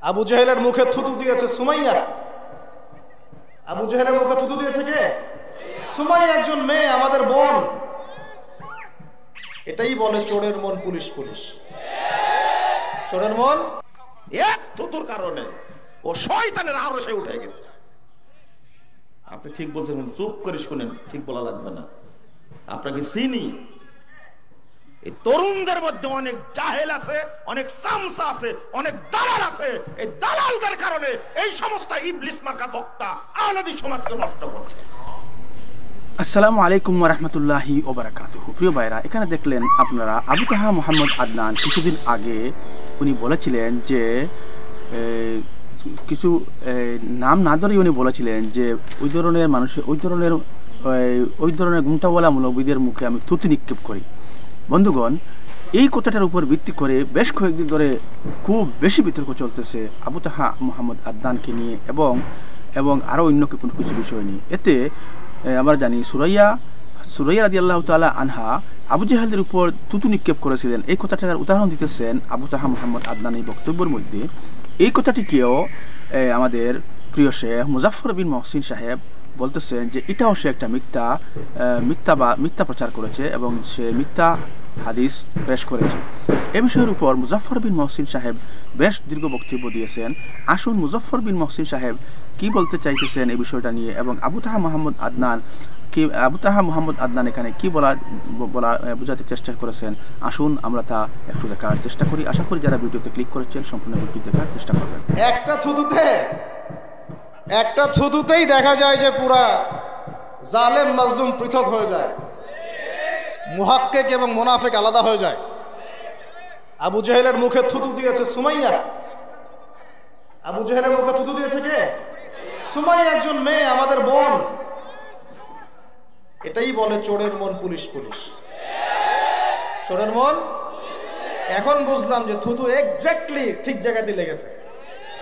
আবু জেহেলের মুখে থুতু দিয়েছে সুমাইয়া। আবু জেহেলের মুখে থুতু দিয়েছে কে? সুমাইয়া, একজন মেয়ে, আমাদের বোন। এটাই বলে চোরের মন পুলিশ পুলিশ। চোরের মন এক থুতুর কারণে ও শয়তানের আরশে উঠে গেছে। আপনি ঠিক বলছেন, চুপ করে শুনেন, ঠিক বলা লাগবে না। আপনাকে চিনি। এই তরুণদের মধ্যে অনেক জাহেল আছে, অনেক সামসা আছে, অনেক দালাল আছে। এই দালালদের কারণে এই সমস্ত ইবলিস মার্কা বক্তা আহলাদি সমাজকে নষ্ট করছে। আসসালামু আলাইকুম ওয়া রাহমাতুল্লাহি ওয়া বারাকাতুহু। প্রিয় ভাইরা, এখানে দেখলেন আপনারা আবু তাহা মোহাম্মদ আদনান কিছুদিন আগে উনি বলেছিলেন যে কিছু নাম না ধরেই উনি বলেছিলেন যে ওই ধরনের মানুষের ওই ধরনের গুমটাওয়ালা মৌলবীদের মুখে আমি থুতু নিক্ষেপ করি। বন্ধুগণ, এই কথাটার উপর ভিত্তি করে বেশ কয়েকদিন ধরে খুব বেশি বিতর্ক চলতেছে আবু তাহা মোহাম্মদ আদনানকে নিয়ে এবং আরও অন্য কোনো কিছু বিষয় নিয়ে। এতে আমরা জানি সুরাইয়া রাদিয়াল্লাহু তাআলা আনহা আবু জাহেলের উপর থুতু নিক্ষেপ করেছিলেন। এই কথাটার উদাহরণ দিতেছেন আবু তাহা মোহাম্মদ আদনান এই বক্তব্যের মধ্যে। এই কথাটিকেও আমাদের প্রিয় শেখ মুজাফফর বিন মহসিন সাহেব বলতেছেন যে এটাও সে একটা মিথ্যা প্রচার করেছে এবং সে মিথ্যা হাদিস পেশ করেছে। এ বিষয়ের উপর মুজাফফর বিন মহসিন সাহেব বেশ দীর্ঘ বক্তব্য দিয়েছেন। আসুন মুজাফফর বিন মহসিন সাহেব কি বলতে চাইতেছেন এই বিষয়টা নিয়ে, এবং আবু তাহা মোহাম্মদ আদনান এখানে কি বোঝাতে চেষ্টা করেছেন, আসুন আমরা তা একটু দেখার চেষ্টা করি। আশা করি যারা ভিডিওতে ক্লিক করেছেন সম্পূর্ণ ভিডিও দেখার চেষ্টা করবেন। একটা থুতুতেই দেখা যায় যে পুরা জালেম মাজলুম পৃথক হয়ে যায়, মুহাক্কিক এবং মুনাফিক আলাদা হয়ে যায়। আবু জেহেলের মুখে থুতু দিয়েছে সুমাইয়া। আবু জেহেলের মুখে থুতু দিয়েছে কে? সুমাইয়া, একজন মেয়ে, আমাদের বোন। এটাই বলে চোরের মন পুলিশ পুলিশ। চোরের মন। এখন বুঝলাম যে থুতু এক্স্যাক্টলি ঠিক জায়গাতে লেগেছে।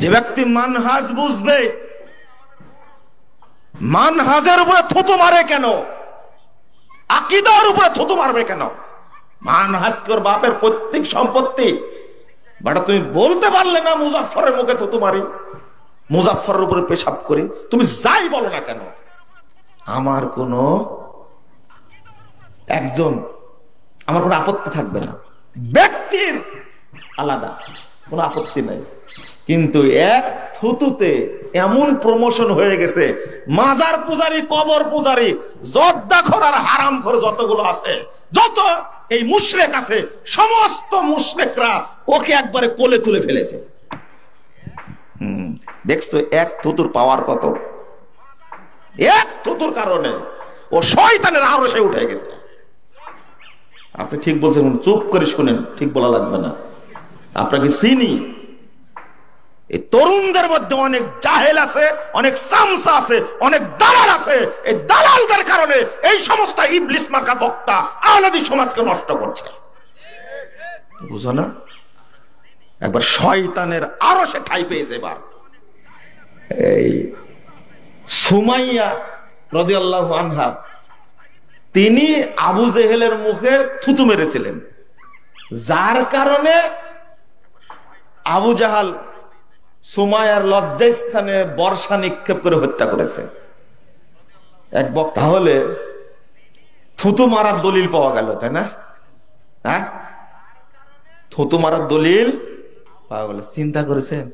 যে ব্যক্তি মানহাজ বুঝবে, মানহাজের উপরে থুতু মারে কেন? আকীদার উপরে থুতু মারবে কেন? মানহাজ তোর বাপের পৈতৃক সম্পত্তি। বাটা তুমি বলতে পারলে না মুজাফফরের মুখে থুতু মারি, মুজাফফরের উপরে পেশাব করি, তুমি যাই বলো না কেন, আমার কোনো আপত্তি থাকবে না। ব্যক্তির আলাদা কোনো আপত্তি নাই, কিন্তু এক থুতুতে এমন প্রমোশন হয়ে গেছে, মাজার পূজারি, কবর পূজারি, জর্দাখোর আর হারামখোর যতগুলো আছে, যত এই মুশরিক আছে, সমস্ত মুশরিকরা ওকে একবারে কোলে তুলে ফেলেছে। দেখছো এক থুতুর পাওয়ার কত? এক থুতুর কারণে ও শয়তানের আরশে উঠে গেছে। আপনি ঠিক বলছেন, চুপ করে শুনেন, ঠিক বলা লাগবে না। আপনাকে চিনি। এই তরুণদের মধ্যে অনেক জাহেল আছে, অনেক সামসা আছে, অনেক দালাল আছে। এই দালালদের কারণে এই সমস্ত ইবলিস মার্কা বক্তা আহলাদি সমাজকে নষ্ট করছে। বুঝো না? একবার শয়তানের আরশে ঠাঁই পেয়েছে। এবার এই সুমাইয়া রাদিয়াল্লাহু আনহা তিনি আবু জেহেলের মুখে থুতু মেরেছিলেন, যার কারণে আবু জাহাল সুমাইয়ার লজ্জাস্থানে বর্ষা নিক্ষেপ করে হত্যা করেছে। এক বক্তা হলে থুতু মারার দলিল পাওয়া গেল, তাই না? হ্যাঁ, থুতু মারার দলিল পাওয়া গেল। চিন্তা করেছেন,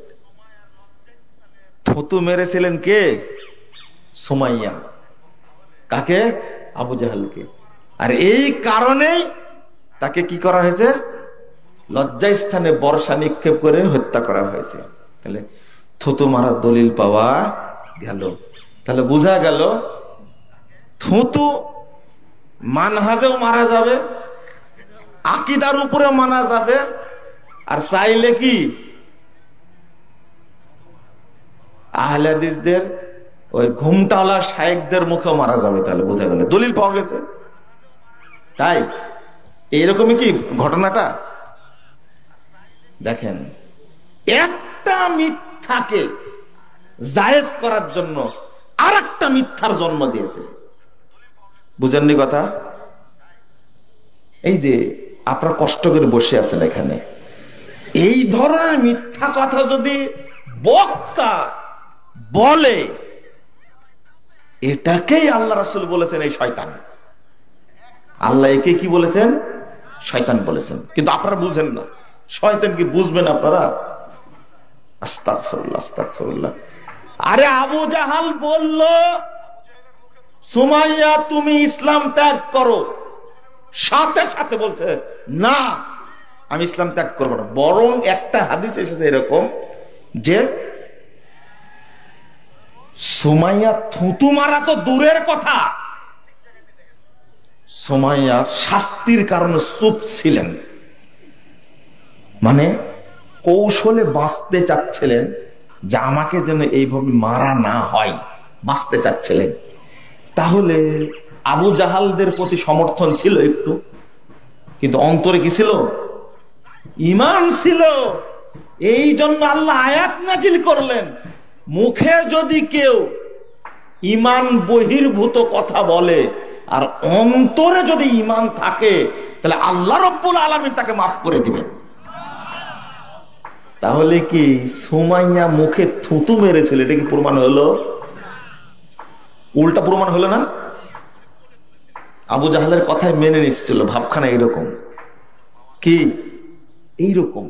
থুতু মেরেছিলেন কে? সুমাইয়া। কাকে? আবু জাহালকে। আর এই কারণেই তাকে কি করা হয়েছে? লজ্জাস্থানে বর্ষা নিক্ষেপ করে হত্যা করা হয়েছে। তাহলে থুতু মারার দলিল পাওয়া গেল। তাহলে বোঝা গেল থুতু মানহাজেও মারা যাবে, আকীদার উপরে মানা যাবে, আর চাইলে কি আহলে হাদিসদের ওই ঘুমটাওয়ালা শায়েখদের মুখেও মারা যাবে। তাহলে বোঝা গেল দলিল পাওয়া গেছে। তাই এইরকমই কি ঘটনাটা? দেখেন, একটা মিথ্যাকে জায়েজ করার জন্য আর একটা মিথ্যার জন্ম দিয়েছে। বুঝেননি কথা? এই যে আপনারা কষ্ট করে বসে আছেন এখানে, এই ধরনের মিথ্যা কথা যদি বক্তা বলে, এটাকেই আল্লাহ রাসূল বলেছেন এই শয়তান। আল্লাহ একে কি বলেছেন? শয়তান বলেছেন। কিন্তু আপনারা বুঝেন না। শয়তান কি বুঝবেন আপনারা? আস্তাগফিরুল্লাহ, আস্তাগফিরুল্লাহ। আরে আবু জাহাল বলল, সুমাইয়া তুমি ইসলাম ত্যাগ করো, সাথে সাথে বলছে না আমি ইসলাম ত্যাগ করবো না। বরং একটা হাদিস এসেছে এরকম যে সুমাইয়া থুতু মারা তো দূরের কথা, সুমাইয়া শাস্তির কারণে চুপ ছিলেন, মানে কৌশলে বাঁচতে চাচ্ছিলেন যে আমাকে যেন এইভাবে মারা না হয়, বাঁচতে চাচ্ছিলেন। তাহলে আবু জাহালদের প্রতি সমর্থন ছিল একটু, কিন্তু অন্তরে কি ছিল? ঈমান ছিল। এই জন্য আল্লাহ আয়াত নাজিল করলেন, মুখে যদি কেউ ঈমান বহির্ভূত কথা বলে আর অন্তরে যদি ঈমান থাকে, তাহলে আল্লাহ রাব্বুল আলামিন তাকে মাফ করে দিবেন। তাহলে কি সুমাইয়া মুখে থুতু মেরেছিল, এটা কি প্রমাণ হলো? উল্টা প্রমাণ হলো না? আবু জাহালের কথায় মেনে নিচ্ছিল, ভাবখানা এইরকম কি এইরকম।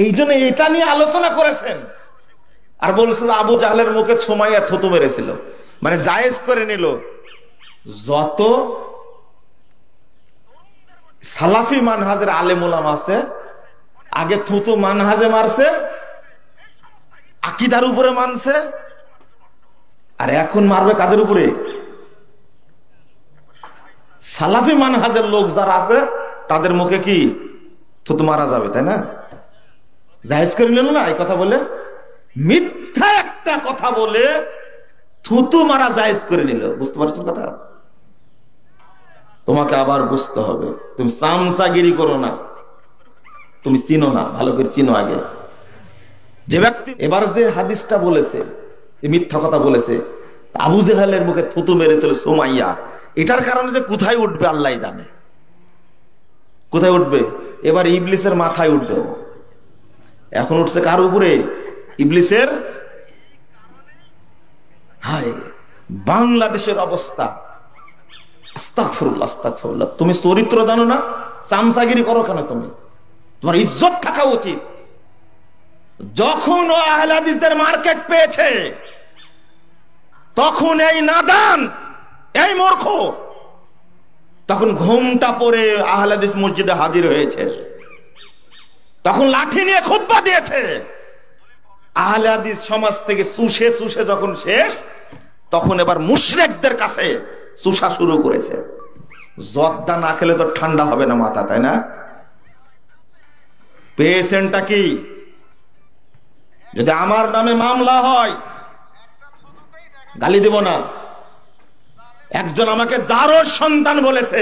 এই জন্য এটা নিয়ে আলোচনা করেছেন আর বলছে আবু জাহালের মুখে সুমাইয়া থুতু মেরেছিল, মানে জায়েজ করে নিল। যত সালাফি মানহাজের আলেম ওলামা আছে, আগে থুতু মানহাজে মারছে, আকীদার উপরে মানছে, আর এখন মারবে কাদের উপরে? সালাফি মানহাজের লোক যারা আছে তাদের মুখে কি থুতু মারা যাবে, তাই না? জায়েজ করে নিল না এই কথা বলে, মিথ্যা একটা কথা বলে থুতু মারা জায়েজ করে নিল। বুঝতে পারছেন কথা? তোমাকে আবার বুঝতে হবে, তুমি সামসাগিরি করো না, তুমি চিনো না, ভালো করে চিনো আগে। যে ব্যক্তি এবার যে হাদিসটা বলেছে, মিথ্যা কথা বলেছে, আবু জাহালের মুখে থুতু মেরেছিল সুমাইয়া, এটার কারণে যে কোথায় উঠবে আল্লাহ জানে। কোথায় উঠবে? এবার ইবলিসের মাথায় উঠবে। এখন উঠছে কার উপরে? ইবলিসের। হায় বাংলাদেশের অবস্থা, আস্তাগফিরুল্লাহ, আস্তাগফিরুল্লাহ। তুমি চরিত্র জানো না, চামচাগিরি করো কেন? তুমি, তোমার ইজ্জত থাকা উচিত। যখন ও আহলে হাদিসদের মার্কেট পেয়েছে, তখন এই নাদান, এই মূর্খ, তখন ঘুমটা পরে আহলে হাদিস মসজিদে হাজির হয়েছে, তখন লাঠি নিয়ে খুতবা দিয়েছে। আহলে হাদিস সমাজ থেকে চুষে চুষে যখন শেষ, তখন এবার মুশরিকদের কাছে চুষা শুরু করেছে। জর্দা না খেলে তো ঠান্ডা হবে না মাথা, তাই না? পেশেন্টটা কি? যদি আমার নামে মামলা হয়, গালি দেব না। একজন আমাকে যারও সন্তান বলেছে,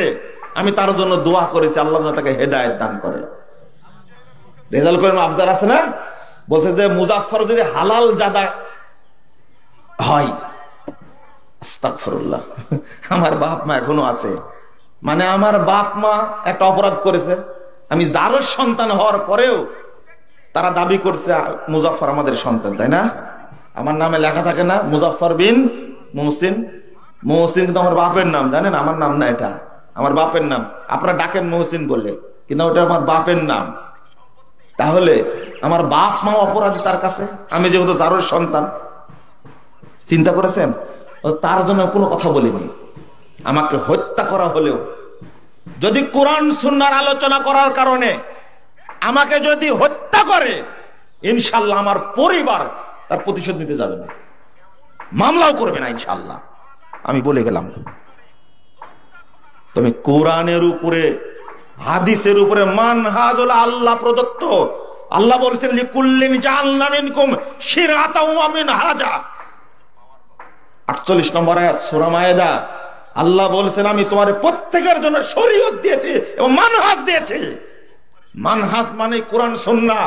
আমি তার জন্য দোয়া করেছি, আল্লাহ যেন তাকে হেদায়েত দান করে। রেজাল করিম আফজার আছে না, বলছে যে মুজাফফর যদি হালাল জাদা হয়, আস্তাগফিরুল্লাহ, আমার বাপ মা এখনো আছে, মানে আমার বাপ মা একটা অপরাধ করেছে, আমি যারও সন্তান হওয়ার পরেও তারা দাবি করছে মুজাফফর আমাদের সন্তান, তাই না? আমার নামে লেখা থাকে না মুজাফফর বিন মুহসিন। মুহসিন কিন্তু আমার বাপের নাম, জানেন? আমার নাম না, এটা আমার বাপের নাম। আপনারা ডাকেন মুহসিন বলে, কিন্তু ওটা আমার বাপের নাম। তাহলে আমার বাপ মা অপরাধী তার কাছে, আমি যেহেতু যারও সন্তান। চিন্তা করেছেন? তার জন্য কোনো কথা বলিনি। আমাকে হত্যা করা হলেও, যদি কোরআন সুন্নাহর আলোচনা করার কারণে আমাকে যদি হত্যা করে, ইনশাআল্লাহ আমার পরিবার তার প্রতিশোধ নিতে যাবে না, মামলাও করবে না ইনশাআল্লাহ, আমি বলে গেলাম। তুমি কোরআনের উপরে, হাদিসের উপরে মানহাজ হলো আল্লাহ প্রদত্ত। আল্লাহ বলেছেন লিকুল্লিন জাআলনা মিনকুম শিরআতাও ওয়া মিনহাজা, 48 নম্বর আয়াত সূরা মায়েদা। আল্লাহ বলেছেন আমি তোমার প্রত্যেকের জন্য শরীয়ত দিয়েছি এবং মানহাজ দিয়েছি। মানহাজ মানে কোরআন সুন্নাহ,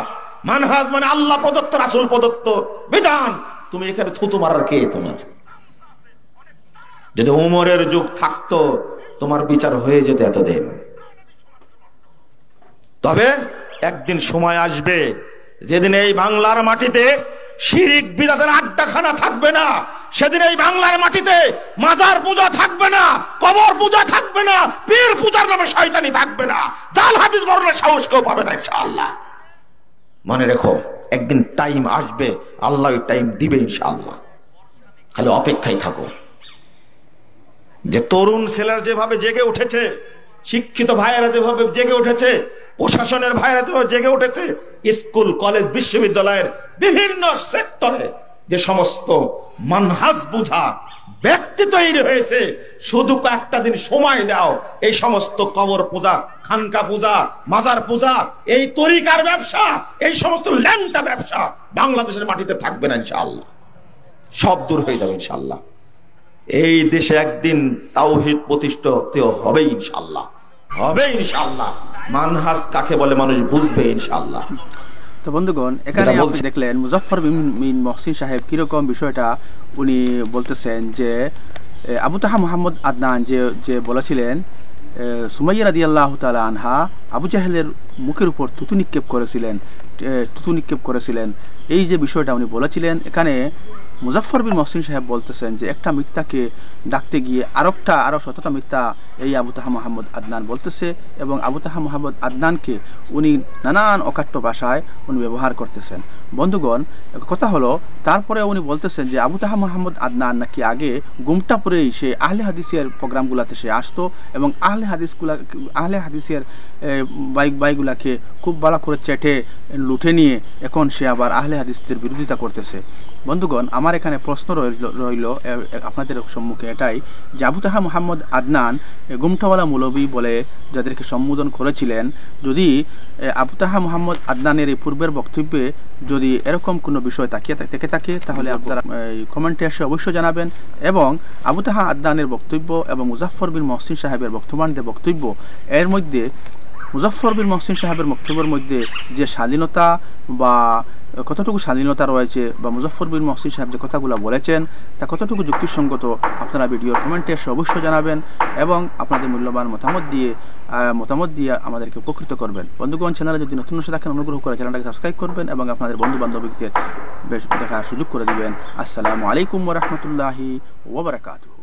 মানহাজ মানে আল্লাহ প্রদত্ত, রাসূল প্রদত্ত বিধান। তুমি এখানে থুতু মারার কে? তোমার যদি উমরের যুগ থাকতো, তোমার বিচার হয়ে যেত এতদিন। তবে একদিন সময় আসবে যেদিন এই বাংলার মাটিতে শিরিক বিদআতের আড্ডাখানা থাকবে না, সেদিন এই বাংলার মাটিতে মাজার পূজা থাকবে না, কবর পূজা থাকবে না, পীর পূজার নামে শয়তানি থাকবে না, জাল হাদিস বর্ণনার সাহস কেউ পাবে না ইনশাআল্লাহ। মনে রেখো, একদিন টাইম আসবে, আল্লাহ ওই টাইম দিবে ইনশাআল্লাহ। খালি অপেক্ষায় থাকো। যে তরুণ ছেলেরা যেভাবে জেগে উঠেছে, শিক্ষিত ভাইয়েরা যেভাবে জেগে উঠেছে, প্রশাসনের ভাইয়েরা যেভাবে জেগে উঠেছে, স্কুল কলেজ বিশ্ববিদ্যালয়ের বিভিন্ন সেক্টরে যে সমস্ত মানহাজ বুঝা ব্যক্তি তৈরি হয়েছে, শুধু একটা দিন সময় দাও, এই সমস্ত কবর পূজা, খানকা পূজা, মাজার পূজা, এই তরিকার ব্যবসা, এই সমস্ত ল্যাংটা ব্যবসা বাংলাদেশের মাটিতে থাকবে না ইনশাআল্লাহ। সব দূর হয়ে যাবে ইনশাআল্লাহ। এই দেশে একদিন তাওহীদ প্রতিষ্ঠিত হবে ইনশাআল্লাহ, হবে ইনশাআল্লাহ। মানহাজ কাকে বলে মানুষ বুঝবে ইনশাআল্লাহ। তো বন্ধুগণ, এখানে আপনি দেখলেন মুজাফফর বিন মহসিন সাহেব কিরকম বিষয়টা উনি বলতেছেন যে আবু তাহা মোহাম্মদ আদনান যে বলেছিলেন সুমাইয়া রাদিয়াল্লাহু তাআলা আনহা আবু জাহেলের মুখের উপর থুতু নিক্ষেপ করেছিলেন, এই যে বিষয়টা উনি বলেছিলেন, এখানে মুজাফফর বিন মহসিন সাহেব বলতেছেন যে একটা মিথ্যাকে ডাকতে গিয়ে আরো শতটা মিথ্যা এই আবু তাহা মোহাম্মদ আদনান বলতেছে, এবং আবু তাহা মোহাম্মদ আদনানকে উনি নানান অকাট্য ভাষায় উনি ব্যবহার করতেছেন। বন্ধুগণ, কথা হলো, তারপরে উনি বলতেছেন যে আবু তাহা মোহাম্মদ আদনান নাকি আগে গুমটা পরেই সে আহলে হাদিসের প্রোগ্রামগুলোতে সে আসতো, এবং আহলে হাদিসের বাইকগুলাকে খুব ভালো করে চেটে লুটে নিয়ে এখন সে আবার আহলে হাদিসদের বিরোধিতা করতেছে। বন্ধুগণ, আমার এখানে প্রশ্ন রইল আপনাদের সম্মুখে এটাই যে আবু তাহা মোহাম্মদ আদনান গুমটাওয়ালা মৌলবী বলে যাদেরকে সম্বোধন করেছিলেন, যদি আবু তাহা মোহাম্মদ আদনানের এই পূর্বের বক্তব্যে যদি এরকম কোনো বিষয় থেকে থাকে তাহলে আপনারা কমেন্টে এসে অবশ্যই জানাবেন। এবং আবু তাহা আদনানের বক্তব্য এবং মুজাফফর বিন মহসিন সাহেবের বর্তমান যে বক্তব্য, এর মধ্যে মুজাফফর বিন মহসিন সাহেবের বক্তব্যের মধ্যে যে স্বাধীনতা বা কতটুকু স্বাধীনতা রয়েছে, বা মুজাফফর বিন মহসিন সাহেব যে কথাগুলো বলেছেন তা কতটুকু যুক্তিসঙ্গত, আপনারা ভিডিওর কমেন্টে এসে অবশ্যই জানাবেন এবং আপনাদের মূল্যবান মতামত দিয়ে আমাদেরকে উপকৃত করবেন। বন্ধুগণ, চ্যানেলে যদি নতুন এসে থাকেন অনুগ্রহ করে চ্যানেলটাকে সাবস্ক্রাইব করবেন এবং আপনাদের বন্ধু বান্ধবীদের দেখার সুযোগ করে দিবেন। আসসালামু আলাইকুম ওয়া রাহমাতুল্লাহি ওয়া বারাকাতুহু।